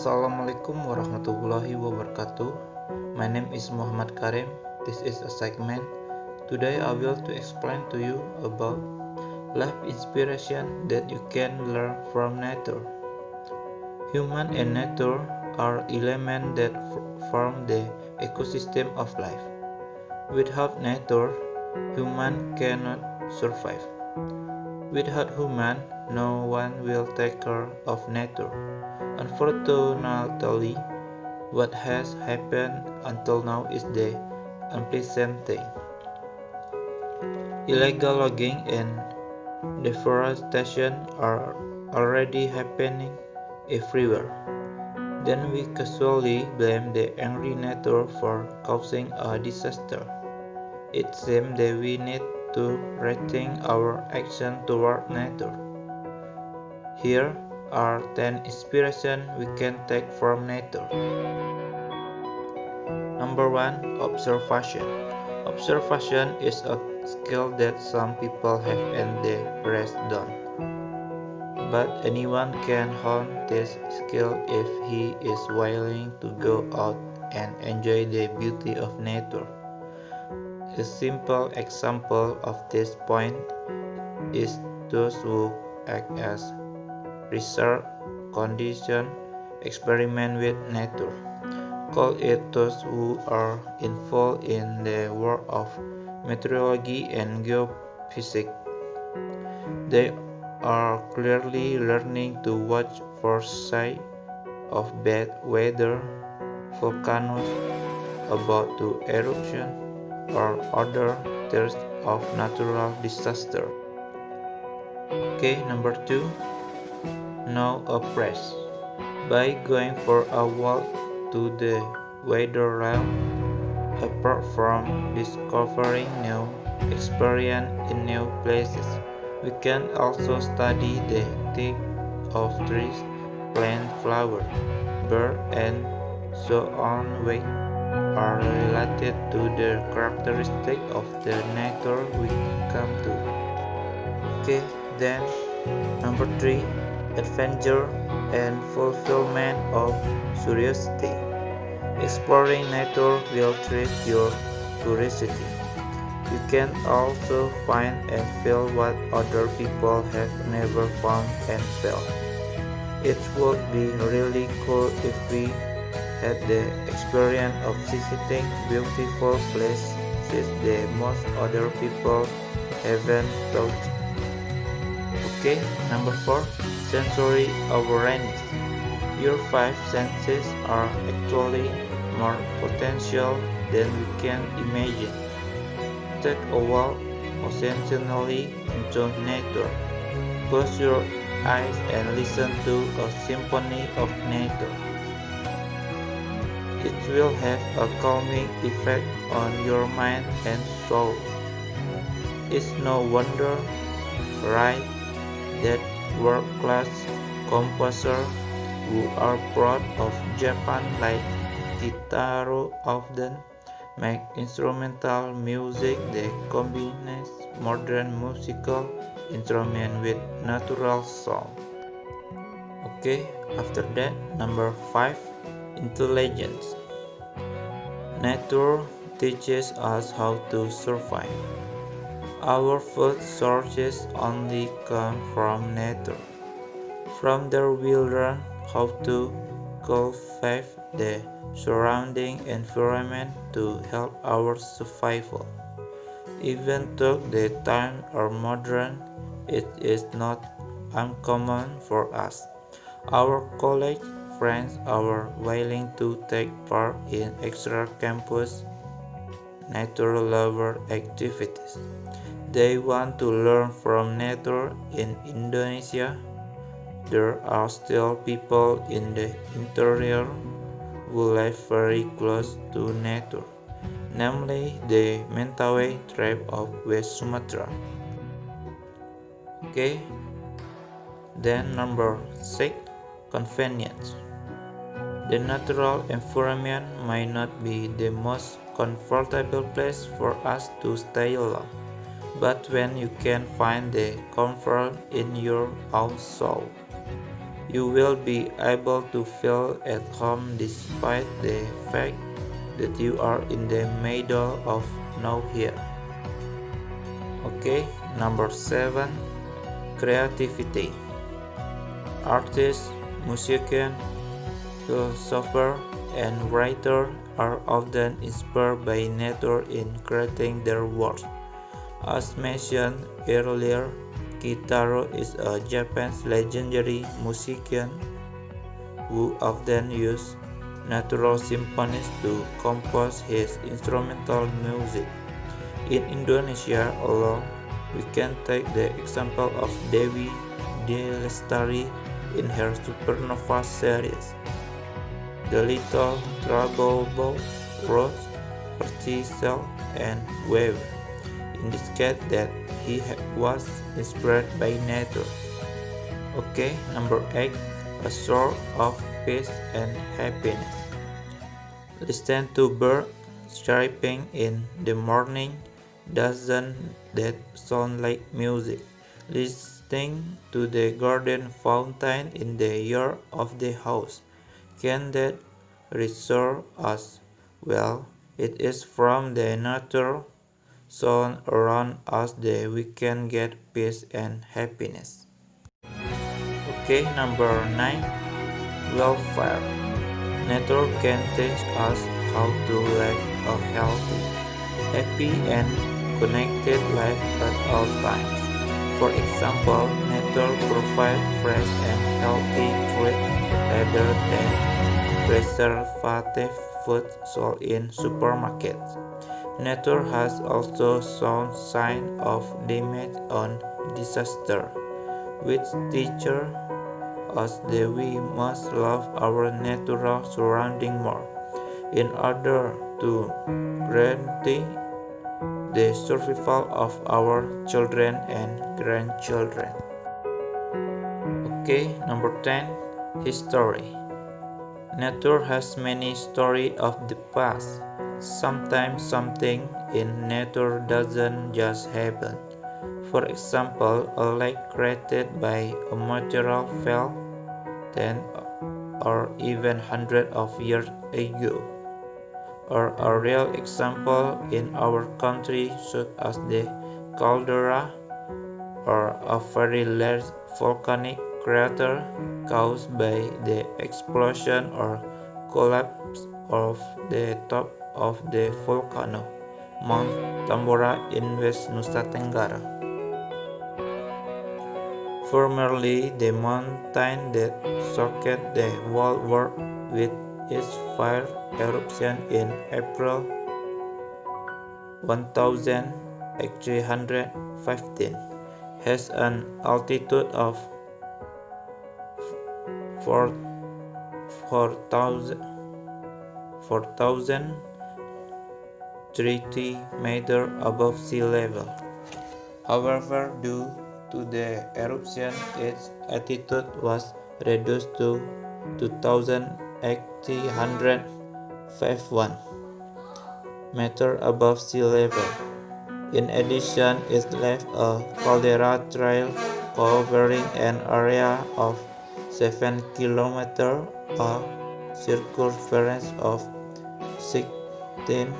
Assalamualaikum warahmatullahi wabarakatuh. My name is Muhammad Karim. This is a segment. Today I will to explain to you about life inspiration that you can learn from nature. Human and nature are elements that form the ecosystem of life. Without nature, human cannot survive. Without human, no one will take care of nature. Unfortunately, what has happened until now is the unpleasant thing. Illegal logging and deforestation are already happening everywhere. Then we casually blame the angry nature for causing a disaster. It seems that we need to rethink our action toward nature. Here are 10 inspirations we can take from nature. Number 1. Observation. Observation is a skill that some people have and the rest don't. But anyone can hone this skill if he is willing to go out and enjoy the beauty of nature. A simple example of this point is those who act as research, condition, experiment with nature. Call it those who are involved in the world of meteorology and geophysics. They are clearly learning to watch for signs of bad weather, volcanoes about to eruption, or other threats of natural disaster. Okay, number 2. Know a place. By going for a walk to the weather realm, apart from discovering new experience in new places, we can also study the type of trees, plant, flower, bird, and so on which are related to the characteristic of the nature we come to. Okay, then number 3. Adventure and fulfillment of curiosity. Exploring nature will treat your curiosity. You can also find and feel what other people have never found and felt. It would be really cool if we had the experience of visiting beautiful places that most other people haven't touched. Okay, number 4. Sensory awareness. Your 5 senses are actually more potential than we can imagine. Take a walk occasionally into nature. Close your eyes and listen to a symphony of nature. It will have a calming effect on your mind and soul. It's no wonder, right, that world-class composers who are proud of Japan like Kitaro often make instrumental music that combines modern musical instruments with natural sound. Okay, after that, number 5. Intelligence. Nature teaches us how to survive. Our food sources only come from nature. From there we learn how to cultivate the surrounding environment to help our survival. Even though the times are modern, it is not uncommon for us. Our college friends are willing to take part in extra campus nature lover activities. They want to learn from nature. In Indonesia, there are still people in the interior who live very close to nature, namely the Mentawai tribe of West Sumatra. Okay, then number 6. Convenience. The natural environment might not be the most comfortable place for us to stay long. But when you can find the comfort in your own soul, You will be able to feel at home despite the fact that you are in the middle of nowhere. Okay, number 7, creativity. Artists, musicians, philosophers, and writers are often inspired by nature in creating their works. As mentioned earlier, Kitaro is a Japanese legendary musician who often uses natural symphonies to compose his instrumental music. In Indonesia alone, we can take the example of Dewi Lestari in her Supernova series. The Little Trouble Rose, Cell, and Wave indicate that he was inspired by nature. Okay, number 8, a source of peace and happiness. Listen to birds chirping in the morning. Doesn't that sound like music? Listening to the garden fountain in the yard of the house. Can that reassure us? Well, it is from the natural sound around us that we can get peace and happiness. Okay, number 9, welfare. Nature can teach us how to live a healthy, happy, and connected life at all times. For example, nature provides fresh and healthy food rather than preservative food sold in supermarkets. Nature has also shown signs of damage and disaster, which teaches us that we must love our natural surrounding more in order to guarantee the survival of our children and grandchildren. Okay, number 10, history. Nature has many stories of the past. Sometimes something in nature doesn't just happen. For example, a lake created by a material fell 10 or even hundreds of years ago. Or a real example in our country such as the caldera or a very large volcanic crater caused by the explosion or collapse of the top of the volcano Mount Tambora in West Nusa Tenggara. Formerly the mountain that soaked the whole world with its fire eruption in April 1815 has an altitude of 4,030 meters above sea level. However, due to the eruption, its altitude was reduced to 2,851 meters above sea level. In addition, it left a caldera trail covering an area of 7 km, a circumference of 16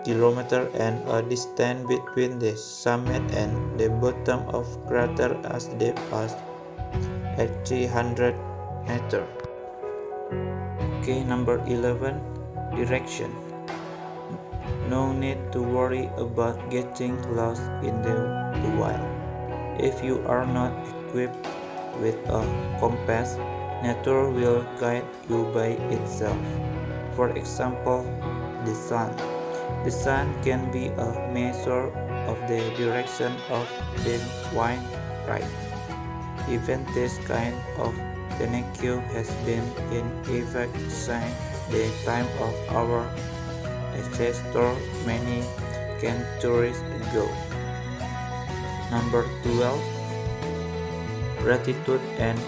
km, and a distance between the summit and the bottom of crater as deep as 800 meters. Okay, number 11, direction. No need to worry about getting lost in the wild. If you are not equipped with a compass, nature will guide you by itself. For example, the sun. The sun can be a measure of the direction of the wind, right? Even this kind of technique has been in effect since the time of our ancestors many centuries ago. Number 12, gratitude and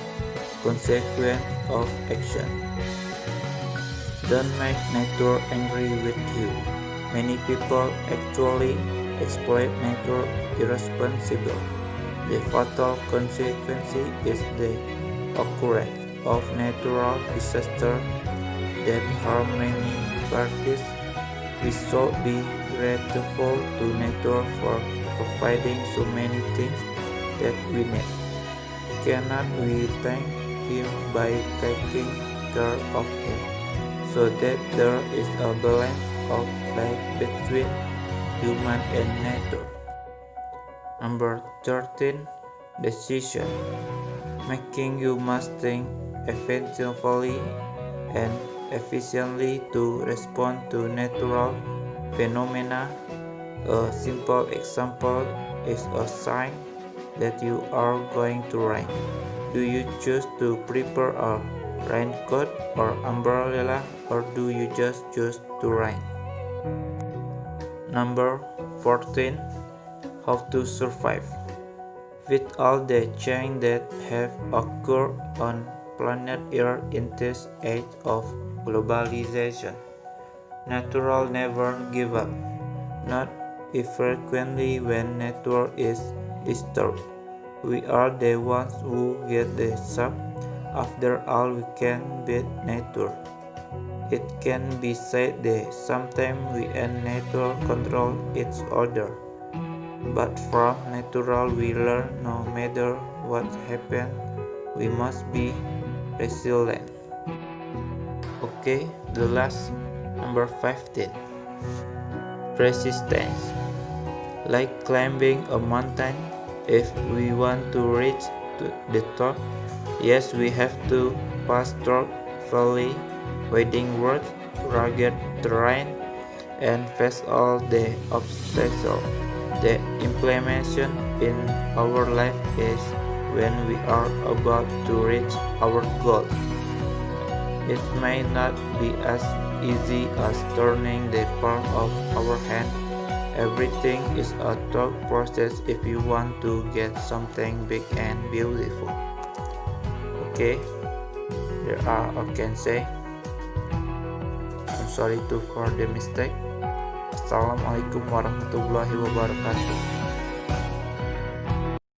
consequence of action. Don't make nature angry with you. Many people actually exploit nature irresponsibly. The fatal consequence is the occurrence of natural disaster that harm many parties, we should be grateful to nature for providing so many things that we need. Cannot we thank him by taking care of him, so that there is a balance of life between human and nature? Number 13. Decision making. You must think effectively and efficiently to respond to natural phenomena. A simple example is a sign that you are going to rain. Do you choose to prepare a raincoat or umbrella, or do you just choose to rain? Number 14. How to survive. With all the change that have occurred on planet Earth in this age of globalization, nature never give up, not infrequently when nature is disturbed. We are the ones who get the shock. After all, we can beat nature. It can be said that sometimes we and nature control each other. But from nature we learn no matter what happens, we must be resilient. Okay, the last, number 15. Resistance. Like climbing a mountain, if we want to reach the top, yes, we have to pass through valley, winding roads, rugged terrain, and face all the obstacles. The implementation in our life is when we are about to reach our goal. It may not be as easy as turning the palm of our hand. Everything is a thought process if you want to get something big and beautiful. Okay, there are I can say. I'm sorry for the mistake. Assalamualaikum warahmatullahi wabarakatuh.